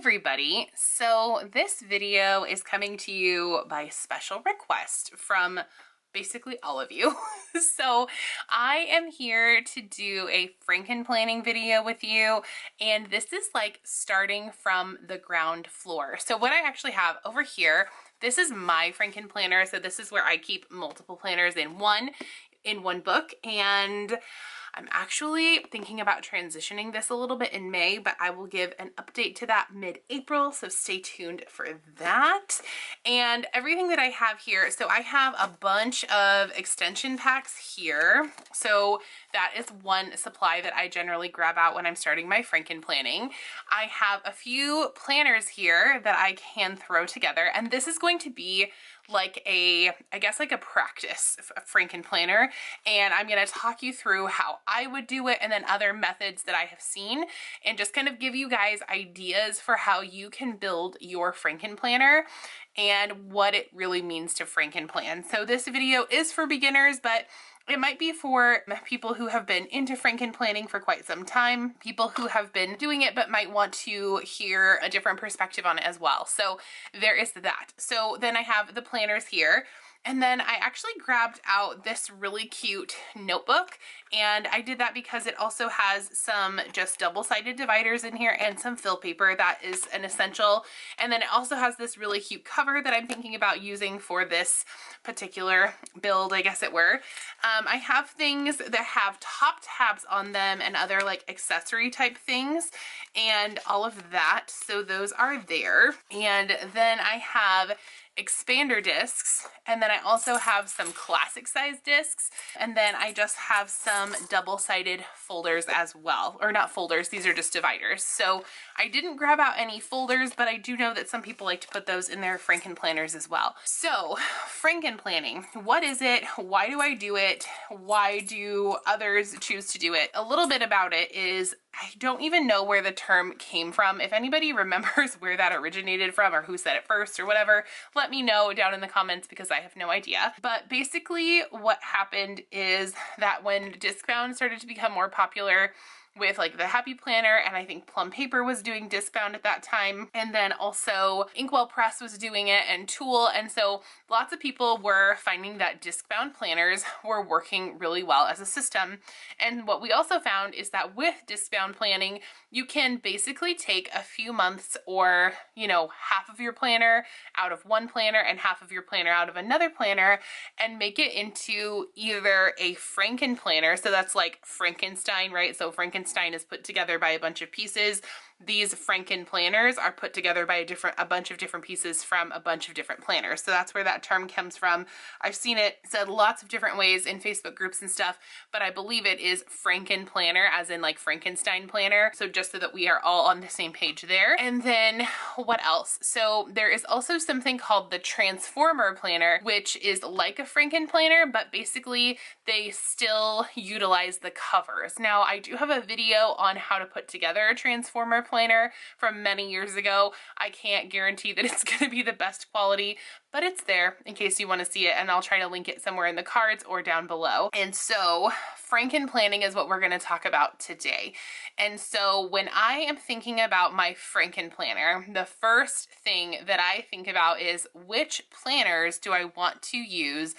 everybody. So this video is coming to you by special request from basically all of you. So I am here to do a Franken planning video with you, and this is like starting from the ground floor. So what I actually have over here, this is my Franken planner. So this is where I keep multiple planners in one book, and I'm actually thinking about transitioning this a little bit in May, but I will give an update to that mid-April, so stay tuned for that. And everything that I have here, so I have a bunch of extension packs here. So that is one supply that I generally grab out when I'm starting my Franken planning. I have a few planners here that I can throw together, and this is going to be like I guess like a practice Franken planner, and I'm going to talk you through how I would do it and then other methods that I have seen, and just kind of give you guys ideas for how you can build your Franken planner and what it really means to Franken plan. So this video is for beginners, but it might be for people who have been into Franken planning for quite some time, people who have been doing it but might want to hear a different perspective on it as well. So there is that. So then I have the planners here. And then I actually grabbed out this really cute notebook, and I did that because it also has some just double-sided dividers in here and some fill paper that is an essential. And then it also has this really cute cover that I'm thinking about using for this particular build, I guess it were. I have things that have top tabs on them and other like accessory type things and all of that. So those are there. And then I have expander discs, and then I also have some classic size discs, and then I just have some double-sided folders as well, or not folders, these are just dividers. So I didn't grab out any folders, but I do know that some people like to put those in their Franken planners as well. So Franken planning, what is it? Why do I do it? Why do others choose to do it? A little bit about it is I don't even know where the term came from. If anybody remembers where that originated from or who said it first or whatever, let me know down in the comments because I have no idea. But basically what happened is that when disc bound started to become more popular with like the Happy Planner, and I think Plum Paper was doing disc bound at that time, and then also Inkwell Press was doing it, and Tool, and so lots of people were finding that disc bound planners were working really well as a system. And what we also found is that with disc bound planning, you can basically take a few months or, you know, half of your planner out of one planner and half of your planner out of another planner and make it into either a Franken planner, so that's like Frankenstein, right? So Frankenstein is put together by a bunch of pieces. These Franken planners are put together by a bunch of different pieces from a bunch of different planners. So that's where that term comes from. I've seen it said lots of different ways in Facebook groups and stuff, but I believe it is Franken planner, as in like Frankenstein planner. So just so that we are all on the same page there. And then what else? So there is also something called the Transformer planner, which is like a Franken planner, but basically they still utilize the covers. Now I do have a video on how to put together a Transformer planner from many years ago. I can't guarantee that it's going to be the best quality, but it's there in case you want to see it, and I'll try to link it somewhere in the cards or down below. And so Franken planning is what we're going to talk about today. And so when I am thinking about my Franken planner, the first thing that I think about is which planners do I want to use,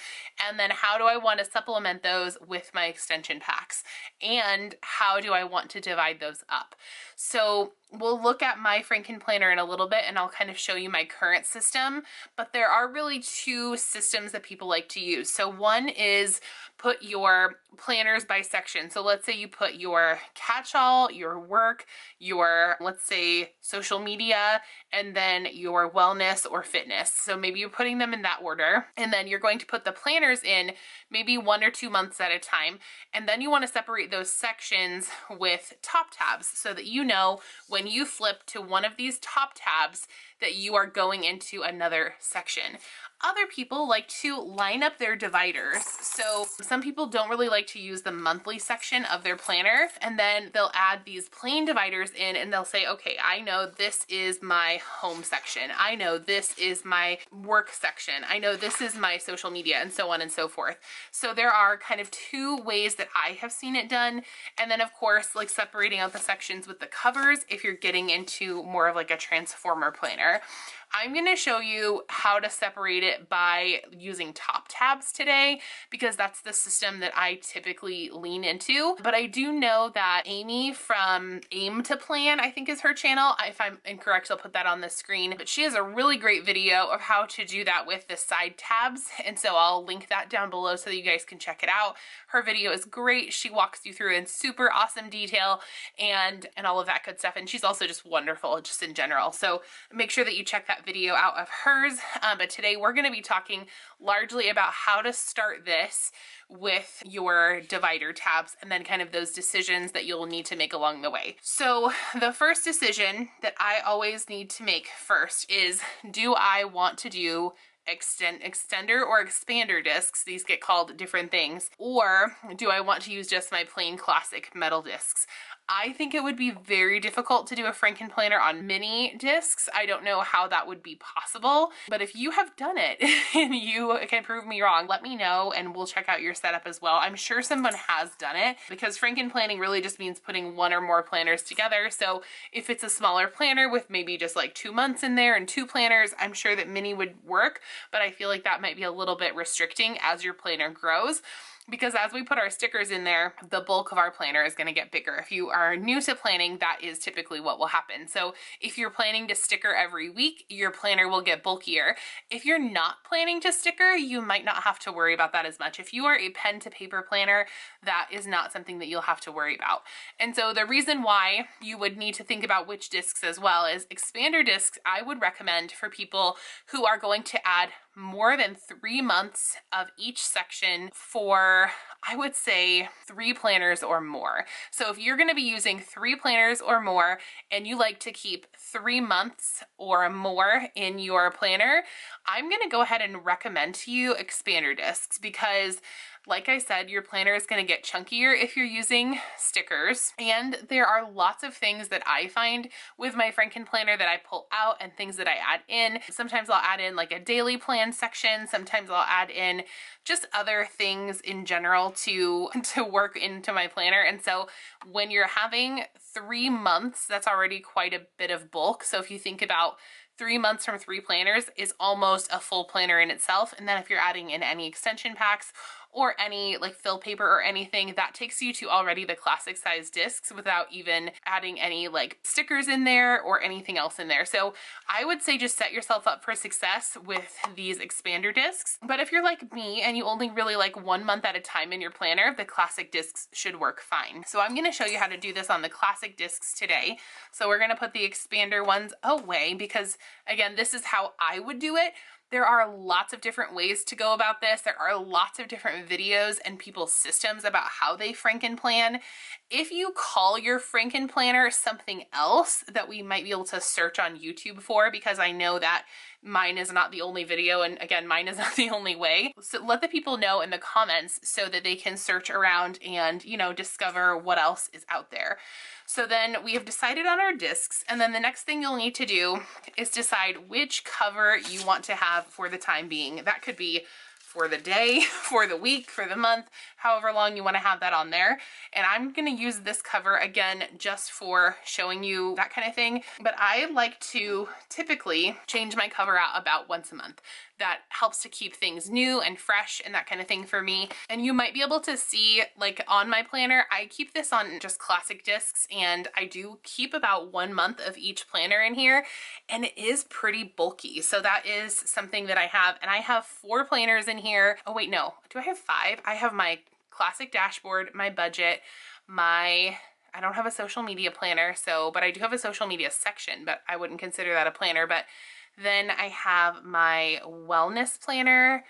and then how do I want to supplement those with my extension packs, and how do I want to divide those up. So we'll look at my Franken planner in a little bit, and I'll kind of show you my current system, but there are really two systems that people like to use. So one is put your planners by section. So let's say you put your catch-all, your work, your, let's say, social media, and then your wellness or fitness. So maybe you're putting them in that order, and then you're going to put the planners in maybe 1 or 2 months at a time. And then you want to separate those sections with top tabs so that you know when you flip to one of these top tabs that you are going into another section. Other people like to line up their dividers. So some people don't really like to use the monthly section of their planner, and then they'll add these plain dividers in and they'll say, okay, I know this is my home section. I know this is my work section. I know this is my social media, and so on and so forth. So there are kind of two ways that I have seen it done. And then of course, like separating out the sections with the covers if you're getting into more of like a transformer planner. I'm going to show you how to separate it by using top tabs today, because that's the system that I typically lean into. But I do know that Amy from Aim to Plan, I think is her channel. If I'm incorrect, I'll put that on the screen. But she has a really great video of how to do that with the side tabs. And so I'll link that down below so that you guys can check it out. Her video is great. She walks you through in super awesome detail and all of that good stuff. And she's also just wonderful just in general. So make sure that you check that video out of hers. But today we're going to be talking largely about how to start this with your divider tabs and then kind of those decisions that you'll need to make along the way. So the first decision that I always need to make first is, do I want to do extender or expander discs? These get called different things. Or do I want to use just my plain classic metal discs? I think it would be very difficult to do a Franken planner on mini discs. I don't know how that would be possible, but if you have done it and you can prove me wrong, let me know and we'll check out your setup as well. I'm sure someone has done it, because Franken planning really just means putting one or more planners together. So if it's a smaller planner with maybe just like 2 months in there and 2 planners, I'm sure that mini would work, but I feel like that might be a little bit restricting as your planner grows. Because as we put our stickers in there, the bulk of our planner is going to get bigger. If you are new to planning, that is typically what will happen. So if you're planning to sticker every week, your planner will get bulkier. If you're not planning to sticker, you might not have to worry about that as much. If you are a pen to paper planner, that is not something that you'll have to worry about. And so the reason why you would need to think about which discs as well is expander discs. I would recommend for people who are going to add more than 3 months of each section for, I would say, 3 planners or more. So if you're going to be using 3 planners or more and you like to keep 3 months or more in your planner, I'm going to go ahead and recommend to you expander discs, because like I said, your planner is going to get chunkier if you're using stickers. And there are lots of things that I find with my Franken planner that I pull out and things that I add in. Sometimes I'll add in like a daily plan section. Sometimes I'll add in just other things in general to work into my planner. And so when you're having 3 months, that's already quite a bit of bulk. So if you think about 3 months from 3 planners is almost a full planner in itself. And then if you're adding in any extension packs or any like fill paper or anything, that takes you to already the classic size discs without even adding any like stickers in there or anything else in there. So I would say just set yourself up for success with these expander discs. But if you're like me and you only really like 1 month at a time in your planner, the classic discs should work fine. So I'm going to show you how to do this on the classic discs today. So we're going to put the expander ones away because, again, this is how I would do it. There are lots of different ways to go about this. There are lots of different videos and people's systems about how they Franken plan. If you call your Franken planner something else that we might be able to search on YouTube for, because I know that mine is not the only video, and again, mine is not the only way. So let the people know in the comments so that they can search around and, you know, discover what else is out there. So then we have decided on our discs, and then the next thing you'll need to do is decide which cover you want to have for the time being. That could be for the day, for the week, for the month, however long you want to have that on there. And I'm going to use this cover again just for showing you that kind of thing. But I like to typically change my cover out about once a month. That helps to keep things new and fresh and that kind of thing for me. And you might be able to see, like on my planner, I keep this on just classic discs, and I do keep about 1 month of each planner in here, and it is pretty bulky. So that is something that I have, and I have 4 planners in here. Oh wait, no, do I have 5? I have my classic dashboard, my budget, I don't have a social media planner, but I do have a social media section, but I wouldn't consider that a planner. But then I have my wellness planner,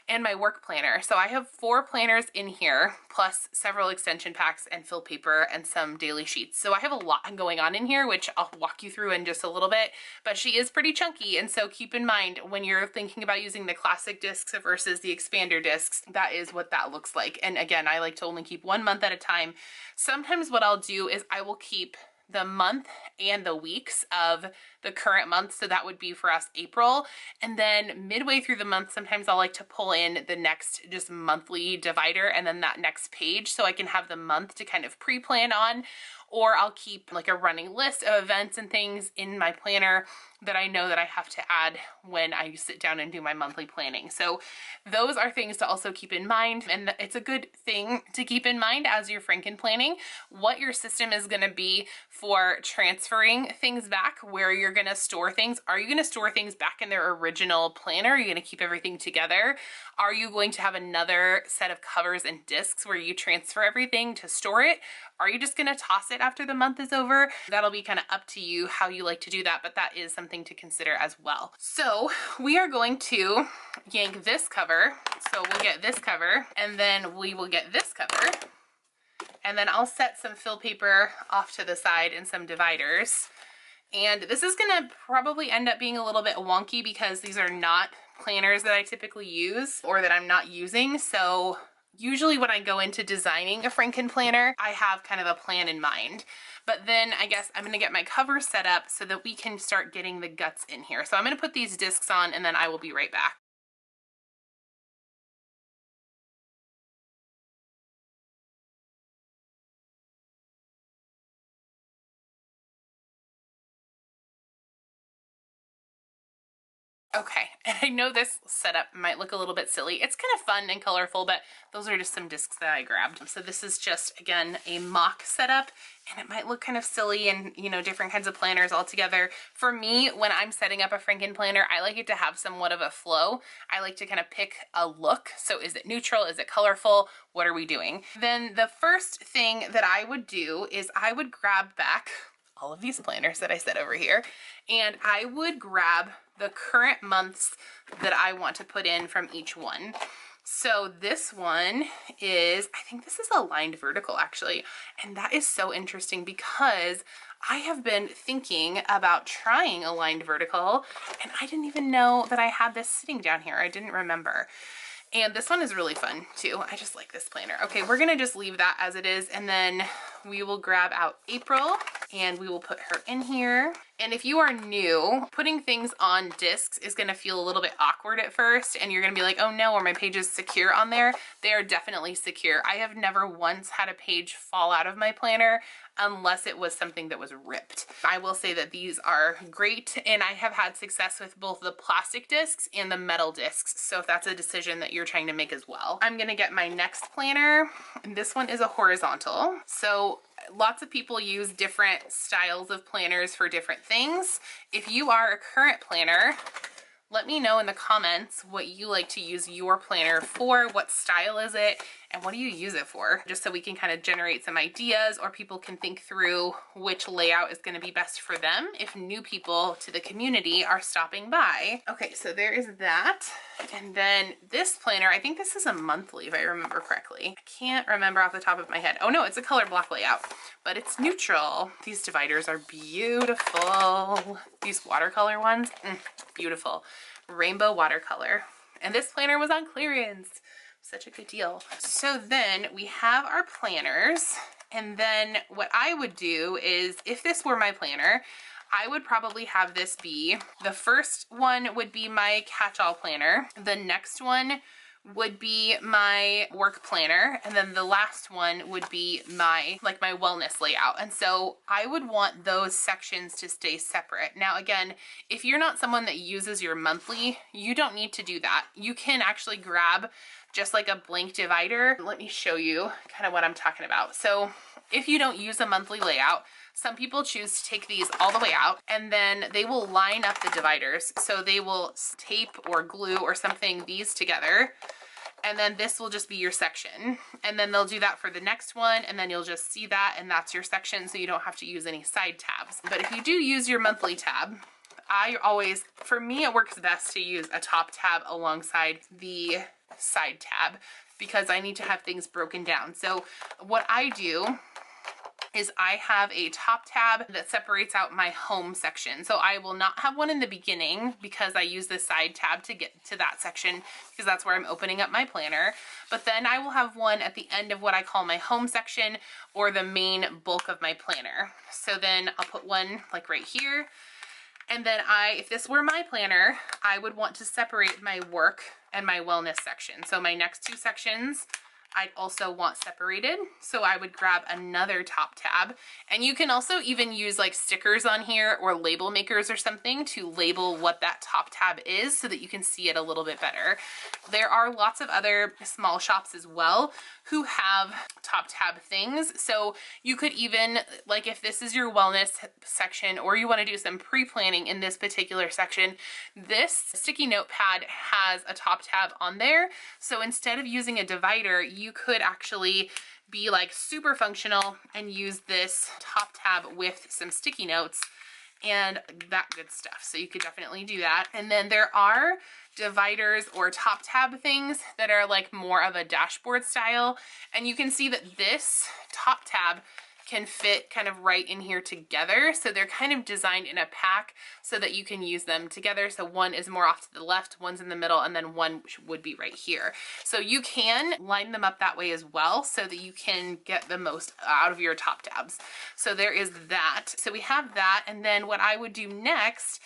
and my work planner. So I have 4 planners in here, plus several extension packs and fill paper and some daily sheets. So I have a lot going on in here, which I'll walk you through in just a little bit, but she is pretty chunky. And so keep in mind when you're thinking about using the classic discs versus the expander discs, that is what that looks like. And again, I like to only keep 1 month at a time. Sometimes what I'll do is I will keep the month and the weeks of the current month. So that would be for us April. And then midway through the month, sometimes I'll like to pull in the next just monthly divider and then that next page so I can have the month to kind of pre-plan on. Or I'll keep like a running list of events and things in my planner that I know that I have to add when I sit down and do my monthly planning. So those are things to also keep in mind. And it's a good thing to keep in mind as you're Franken planning what your system is going to be for transferring things back, where you're going to store things. Are you going to store things back in their original planner? Are you going to keep everything together? Are you going to have another set of covers and discs where you transfer everything to store it? Are you just going to toss it after the month is over? That'll be kind of up to you how you like to do that, but that is something to consider as well. So we are going to yank this cover. So we'll get this cover and then we will get this cover. And then I'll set some fill paper off to the side and some dividers. And this is gonna probably end up being a little bit wonky because these are not planners that I typically use or that I'm not using. So usually when I go into designing a Franken planner, I have kind of a plan in mind. But then I guess I'm gonna get my cover set up so that we can start getting the guts in here. So I'm gonna put these discs on and then I will be right back. Okay, and I know this setup might look a little bit silly. It's kind of fun and colorful, but those are just some discs that I grabbed. So this is just, again, a mock setup, and it might look kind of silly and, you know, different kinds of planners all together. For me, when I'm setting up a Franken planner, I like it to have somewhat of a flow. I like to kind of pick a look. So is it neutral? Is it colorful? What are we doing? Then the first thing that I would do is I would grab back all of these planners that I set over here, and I would grab the current months that I want to put in from each one. So this one is, I think this is a lined vertical actually, and that is so interesting because I have been thinking about trying a lined vertical and I didn't even know that I had this sitting down here. I didn't remember. And this one is really fun too. I just like this planner. Okay, we're gonna just leave that as it is, and then we will grab out April and we will put her in here. And if you are new, putting things on discs is gonna feel a little bit awkward at first, and you're gonna be like, oh no, are my pages secure on there? They are definitely secure. I have never once had a page fall out of my planner unless it was something that was ripped. I will say that these are great, and I have had success with both the plastic discs and the metal discs. So if that's a decision that you're trying to make as well. I'm gonna get my next planner, and this one is a horizontal. So lots of people use different styles of planners for different things. If you are a current planner, let me know in the comments what you like to use your planner for, what style is it, and what do you use it for? Just so we can kind of generate some ideas, or people can think through which layout is going to be best for them if new people to the community are stopping by. Okay, so there is that. And then this planner, I think this is a monthly if I remember correctly. I can't remember off the top of my head. Oh no, it's a color block layout, but it's neutral. These dividers are beautiful. These watercolor ones, beautiful. Rainbow watercolor. And this planner was on clearance. Such a good deal. So then we have our planners, and then what I would do is, if this were my planner, I would probably have this be, the first one would be my catch-all planner, the next one would be my work planner, and then the last one would be my wellness layout. And so I would want those sections to stay separate. Now again, if you're not someone that uses your monthly, you don't need to do that. You can actually grab just like a blank divider. Let me show you kind of what I'm talking about. So if you don't use a monthly layout, some people choose to take these all the way out, and then they will line up the dividers. So they will tape or glue or something these together, and then this will just be your section. And then they'll do that for the next one, and then you'll just see that, and that's your section, so you don't have to use any side tabs. But if you do use your monthly tab, for me, it works best to use a top tab alongside the side tab because I need to have things broken down. So what I do is I have a top tab that separates out my home section. So I will not have one in the beginning because I use the side tab to get to that section because that's where I'm opening up my planner. But then I will have one at the end of what I call my home section or the main bulk of my planner. So then I'll put one like right here. And then if this were my planner, I would want to separate my work and my wellness section. So my next two sections I'd also want separated. So I would grab another top tab, and you can also even use like stickers on here or label makers or something to label what that top tab is so that you can see it a little bit better. There are lots of other small shops as well who have top tab things. So you could even, like if this is your wellness section or you want to do some pre-planning in this particular section, this sticky note pad has a top tab on there. So instead of using a divider, you could actually be like super functional and use this top tab with some sticky notes and that good stuff. So you could definitely do that. And then there are dividers or top tab things that are like more of a dashboard style. And you can see that this top tab can fit kind of right in here together. So they're kind of designed in a pack so that you can use them together. So one is more off to the left, one's in the middle, and then one would be right here. So you can line them up that way as well so that you can get the most out of your top tabs. So there is that. So we have that. And then what I would do next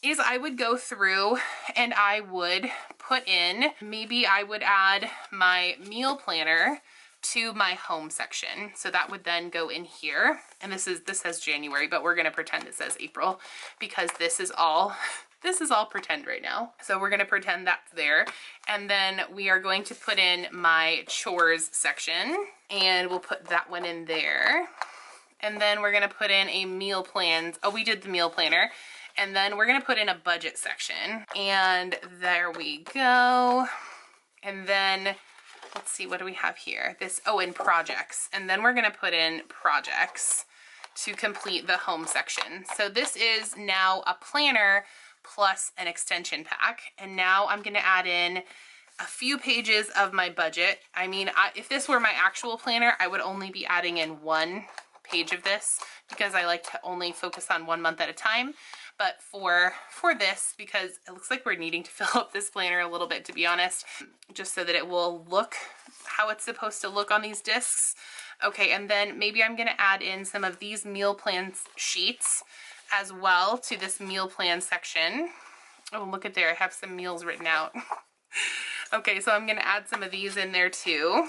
is I would go through and I would put in, maybe I would add my meal planner to my home section. So that would then go in here. And this says January, but we're going to pretend it says April because this is all pretend right now. So we're going to pretend that's there. And then we are going to put in my chores section and we'll put that one in there. And then we're going to put in a meal plans. Oh, we did the meal planner. And then we're going to put in a budget section. And there we go. And then let's see, what do we have here? And projects. And then we're going to put in projects to complete the home section. So this is now a planner plus an extension pack. And now I'm going to add in a few pages of my budget. I mean, if this were my actual planner, I would only be adding in one page of this because I like to only focus on 1 month at a time. But for this, because it looks like we're needing to fill up this planner a little bit, to be honest, just so that it will look how it's supposed to look on these discs. Okay, and then maybe I'm gonna add in some of these meal plans sheets as well to this meal plan section. Oh, look at there, I have some meals written out. Okay, so I'm gonna add some of these in there too.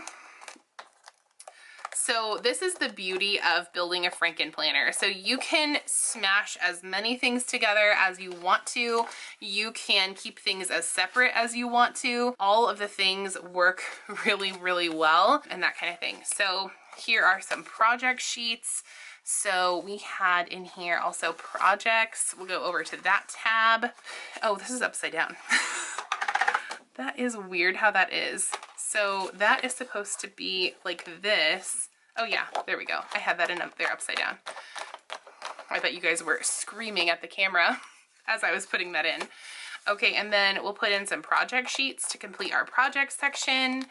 So this is the beauty of building a Franken planner. So you can smash as many things together as you want to. You can keep things as separate as you want to. All of the things work really, really well and that kind of thing. So here are some project sheets. So we had in here also projects. We'll go over to that tab. Oh, this is upside down. That is weird how that is. So that is supposed to be like this. Oh yeah, there we go. I had that in up there upside down. I bet you guys were screaming at the camera as I was putting that in. Okay, and then we'll put in some project sheets to complete our project section.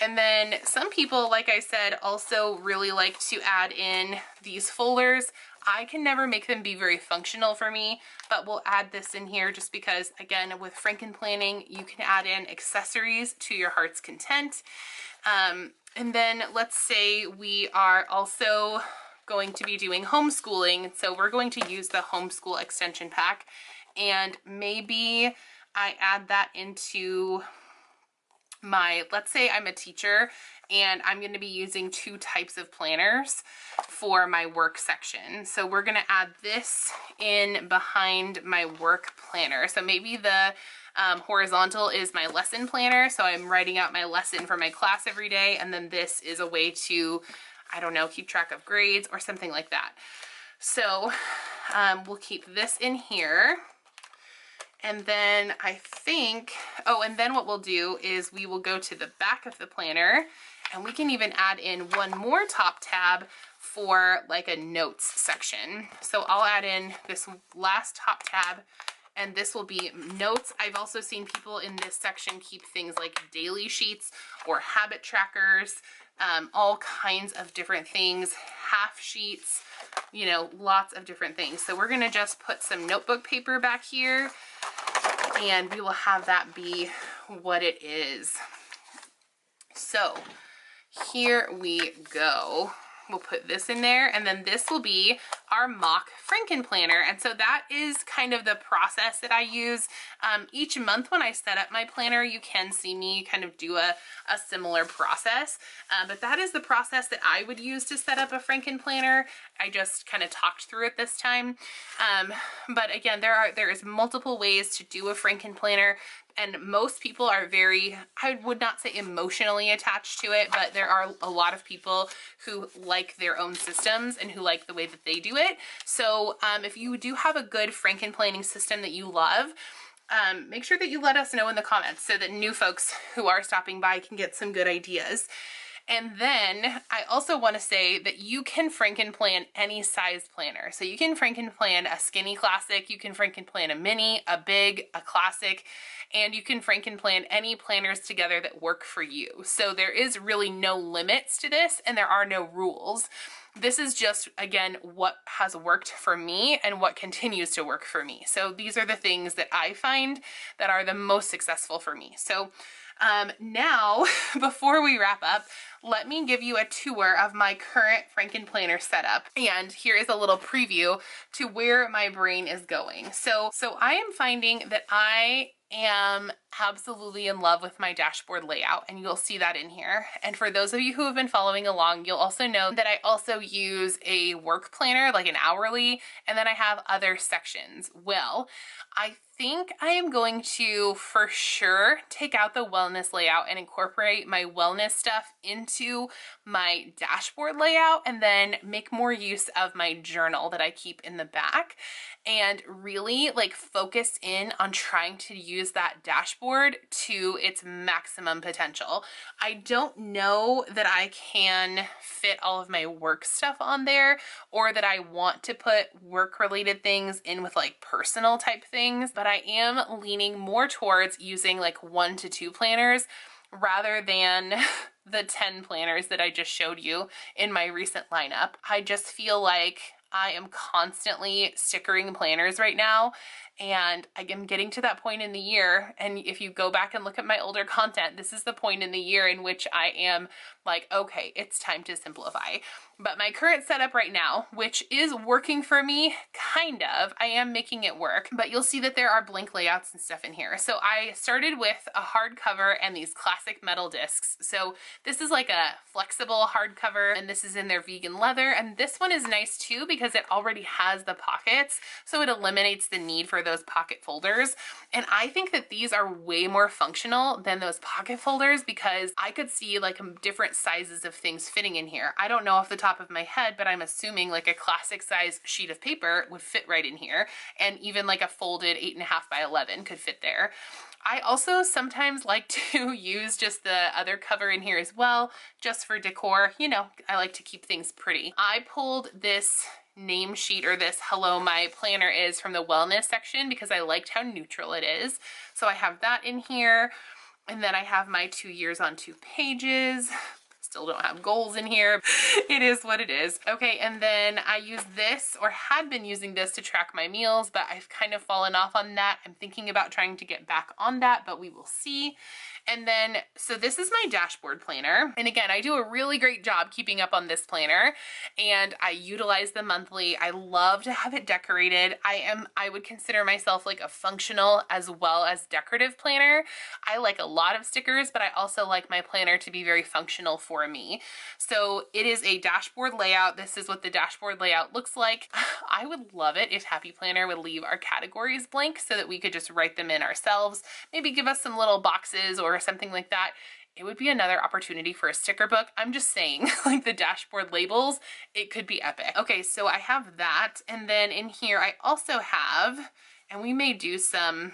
And then some people, like I said, also really like to add in these folders. I can never make them be very functional for me, but we'll add this in here just because, again, with Franken Planning, you can add in accessories to your heart's content. And then let's say we are also going to be doing homeschooling. So we're going to use the homeschool extension pack, and maybe I add that into my, let's say I'm a teacher and I'm going to be using 2 types of planners for my work section. So we're going to add this in behind my work planner. So maybe the horizontal is my lesson planner. So I'm writing out my lesson for my class every day. And then this is a way to, I don't know, keep track of grades or something like that. So we'll keep this in here. And then I think, oh, and then what we'll do is we will go to the back of the planner and we can even add in one more top tab for like a notes section. So I'll add in this last top tab and this will be notes. I've also seen people in this section keep things like daily sheets or habit trackers, all kinds of different things, half sheets, you know, lots of different things. So we're gonna just put some notebook paper back here, and we will have that be what it is. So here we go. We'll put this in there, and then this will be our mock Franken planner. And so that is kind of the process that I use. Each month when I set up my planner, you can see me kind of do a similar process, but that is the process that I would use to set up a Franken planner. I just kind of talked through it this time. But again, there is multiple ways to do a Franken planner. And most people are very, I would not say emotionally attached to it, but there are a lot of people who like their own systems and who like the way that they do it. So if you do have a good Franken planning system that you love, make sure that you let us know in the comments so that new folks who are stopping by can get some good ideas. And then I also want to say that you can Franken plan any size planner. So you can Franken plan a skinny classic, you can Franken plan a mini, a big, a classic, and you can Franken plan any planners together that work for you. So there is really no limits to this, and there are no rules. This is just, again, what has worked for me and what continues to work for me. So these are the things that I find that are the most successful for me. So now, before we wrap up, let me give you a tour of my current Franken planner setup. And here is a little preview to where my brain is going. So I am finding that I am absolutely in love with my dashboard layout, and you'll see that in here. And for those of you who have been following along, you'll also know that I also use a work planner, like an hourly, and then I have other sections. Well, I think I am going to, for sure, take out the wellness layout and incorporate my wellness stuff into my dashboard layout, and then make more use of my journal that I keep in the back, and really like focus in on trying to use that dashboard to its maximum potential. I don't know that I can fit all of my work stuff on there, or that I want to put work related things in with like personal type things, but I am leaning more towards using like 1 to 2 planners rather than the 10 planners that I just showed you in my recent lineup. I just feel like I am constantly stickering planners right now, and I am getting to that point in the year, and if you go back and look at my older content, this is the point in the year in which I am like, okay, it's time to simplify. But my current setup right now, which is working for me, kind of, I am making it work, but you'll see that there are blank layouts and stuff in here. So I started with a hardcover and these classic metal discs. So this is like a flexible hardcover, and this is in their vegan leather, and this one is nice too because it already has the pockets, so it eliminates the need for those pocket folders. And I think that these are way more functional than those pocket folders because I could see like different sizes of things fitting in here. I don't know off the top of my head, but I'm assuming like a classic size sheet of paper would fit right in here, and even like a folded 8.5 by 11 could fit there. I also sometimes like to use just the other cover in here as well, just for decor. You know, I like to keep things pretty. I pulled this name sheet, or this hello my planner is, from the wellness section because I liked how neutral it is. So I have that in here, and then I have my 2 years on 2 pages. Still don't have goals in here. It is what it is. Okay, and then I use this, or had been using this, to track my meals, but I've kind of fallen off on that. I'm thinking about trying to get back on that, but we will see. And then, so this is my dashboard planner. And again, I do a really great job keeping up on this planner, and I utilize them monthly. I love to have it decorated. I would consider myself like a functional as well as decorative planner. I like a lot of stickers, but I also like my planner to be very functional for me. So it is a dashboard layout. This is what the dashboard layout looks like. I would love it if Happy Planner would leave our categories blank so that we could just write them in ourselves. Maybe give us some little boxes or something like that. It would be another opportunity for a sticker book. I'm just saying, like the dashboard labels, it could be epic. Okay, so I have that. And then in here, I also have, and we may do some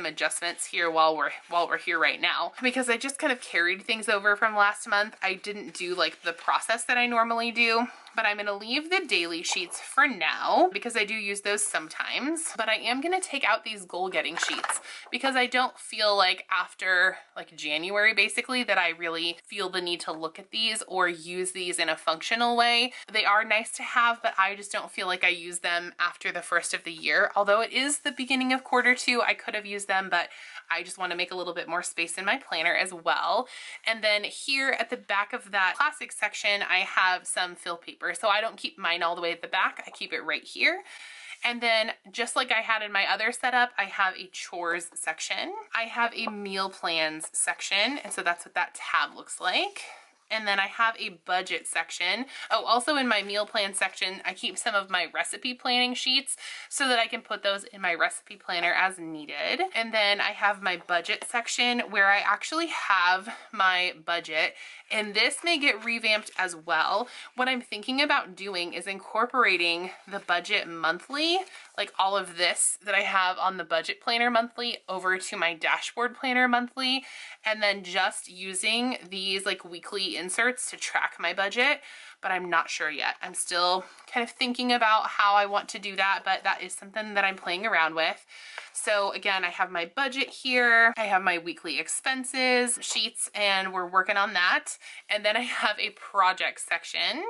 adjustments here while we're here right now, because I just kind of carried things over from last month. I didn't do like the process that I normally do. but I'm gonna leave the daily sheets for now because I do use those sometimes. But I am gonna take out these goal getting sheets because I don't feel like after like January basically that I really feel the need to look at these or use these in a functional way. They are nice to have, but I just don't feel like I use them after the first of the year. Although it is the beginning of quarter two, I could have used them, but I just want to make a little bit more space in my planner as well. And then here at the back of that classic section, I have some fill paper. So I don't keep mine all the way at the back. I keep it right here. And then just like I had in my other setup, I have a chores section. I have a meal plans section. And so that's what that tab looks like. And then I have a budget section. Oh, also in my meal plan section, I keep some of my recipe planning sheets so that I can put those in my recipe planner as needed. And then I have my budget section where I actually have my budget, and this may get revamped as well. What I'm thinking about doing is incorporating the budget monthly, like all of this that I have on the budget planner monthly, over to my dashboard planner monthly, and then just using these like weekly inserts to track my budget. But I'm not sure yet. I'm still kind of thinking about how I want to do that, but that is something that I'm playing around with. So again, I have my budget here. I have my weekly expenses sheets, and we're working on that. And then I have a project section,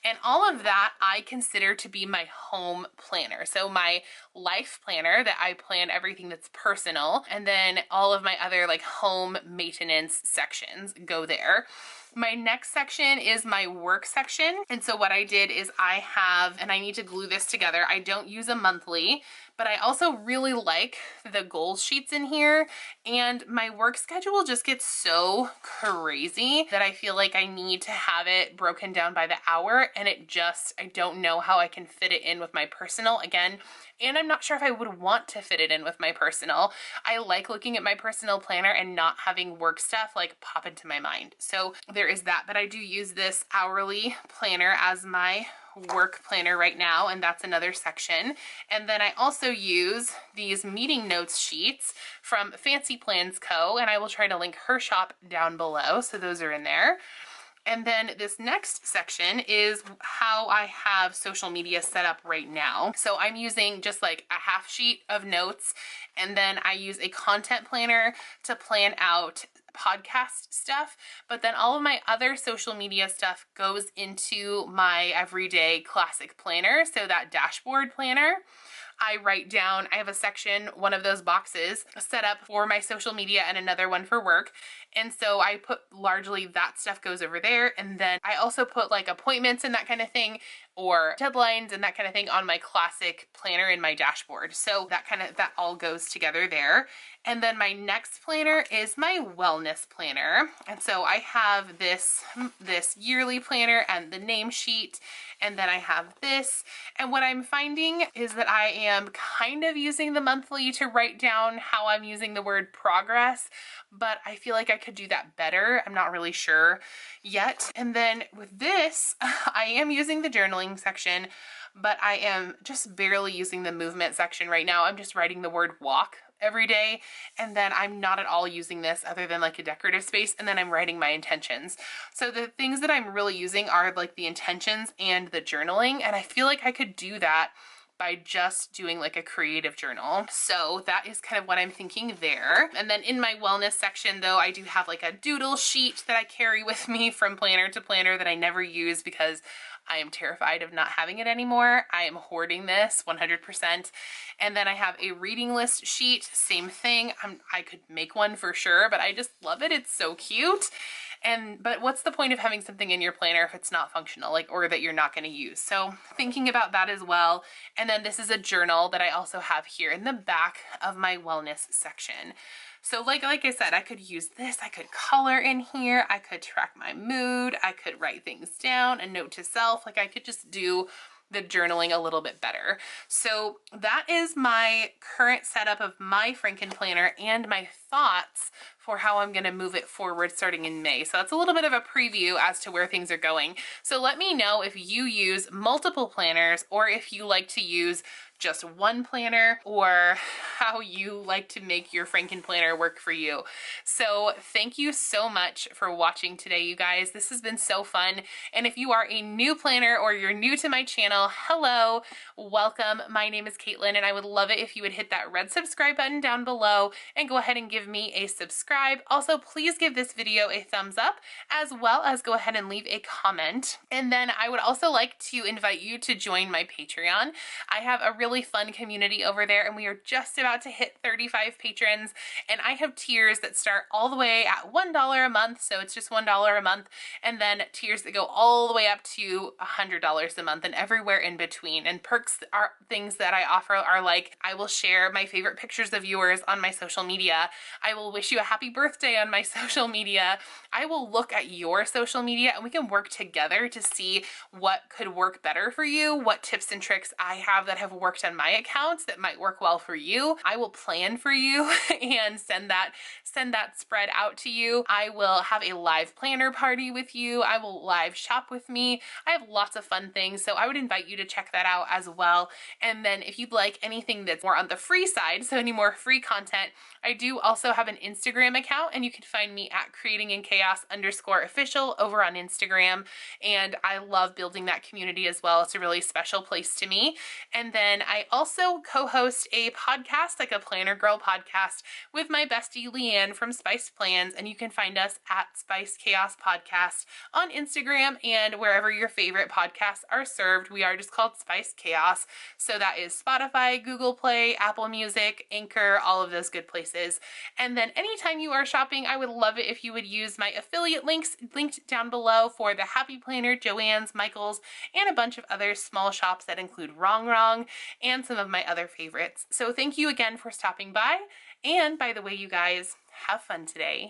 and all of that I consider to be my home planner. So my life planner that I plan everything that's personal, and then all of my other like home maintenance sections go there. My next section is my work section. And so what I did is I have, and I need to glue this together, I don't use a monthly, but I also really like the goals sheets in here. And my work schedule just gets so crazy that I feel like I need to have it broken down by the hour, and I don't know how I can fit it in with my personal again. And I'm not sure if I would want to fit it in with my personal. I like looking at my personal planner and not having work stuff like pop into my mind. So there is that, but I do use this hourly planner as my work planner right now, and that's another section. And then I also use these meeting notes sheets from Fancy Plans Co., and I will try to link her shop down below, so those are in there. And then this next section is how I have social media set up right now. So I'm using just like a half sheet of notes, and then I use a content planner to plan out podcast stuff, but then all of my other social media stuff goes into my everyday classic planner, so that dashboard planner. I write down, I have a section, one of those boxes set up for my social media and another one for work. And so I put largely that stuff goes over there. And then I also put like appointments and that kind of thing, or deadlines and that kind of thing on my classic planner in my dashboard. So that all goes together there. And then my next planner is my wellness planner. And so I have this yearly planner and the name sheet, and then I have this. And what I'm finding is that I am kind of using the monthly to write down how I'm using the word progress, but I feel like I could do that better. I'm not really sure yet. And then with this, I am using the journaling section, but I am just barely using the movement section right now. I'm just writing the word walk every day, and then I'm not at all using this other than like a decorative space, and then I'm writing my intentions. So the things that I'm really using are like the intentions and the journaling, and I feel like I could do that by just doing like a creative journal. So that is kind of what I'm thinking there. And then in my wellness section though, I do have like a doodle sheet that I carry with me from planner to planner that I never use because I am terrified of not having it anymore. I am hoarding this 100%. And then I have a reading list sheet, same thing. I could make one for sure, but I just love it. It's so cute. But what's the point of having something in your planner if it's not functional, or that you're not going to use? So thinking about that as well. And then this is a journal that I also have here in the back of my wellness section. So like I said, I could use this, I could color in here, I could track my mood, I could write things down, a note to self, I could just do the journaling a little bit better. So that is my current setup of my Franken planner and my thoughts for how I'm going to move it forward starting in May. So that's a little bit of a preview as to where things are going. So let me know if you use multiple planners or if you like to use just one planner, or how you like to make your Franken planner work for you. So thank you so much for watching today, you guys. This has been so fun. And if you are a new planner or you're new to my channel, hello, welcome. My name is Caitlin, and I would love it if you would hit that red subscribe button down below and go ahead and give me a subscribe. Also, please give this video a thumbs up, as well as go ahead and leave a comment. And then I would also like to invite you to join my Patreon. I have a really fun community over there, and we are just about to hit 35 patrons, and I have tiers that start all the way at $1 a month, so it's just $1 a month, and then tiers that go all the way up to $100 a month and everywhere in between. And perks are things that I offer are like, I will share my favorite pictures of yours on my social media. I will wish you a happy birthday on my social media. I will look at your social media and we can work together to see what could work better for you, what tips and tricks I have that have worked on my accounts that might work well for you. I will plan for you and send that spread out to you. I will have a live planner party with you. I will live shop with me. I have lots of fun things, so I would invite you to check that out as well. And then if you'd like anything that's more on the free side, so any more free content, I do also have an Instagram account, and you can find me at creatinginchaos_official over on Instagram. And I love building that community as well. It's a really special place to me. And then I also co-host a podcast, like a Planner Girl podcast, with my bestie Leanne from Spice Plans, and you can find us at Spice Chaos Podcast on Instagram and wherever your favorite podcasts are served. We are just called Spice Chaos. So that is Spotify, Google Play, Apple Music, Anchor, all of those good places. And then anytime you are shopping, I would love it if you would use my affiliate links linked down below for the Happy Planner, Joann's, Michael's, and a bunch of other small shops that include Wrong and some of my other favorites. So thank you again for stopping by. And by the way, you guys, have fun today.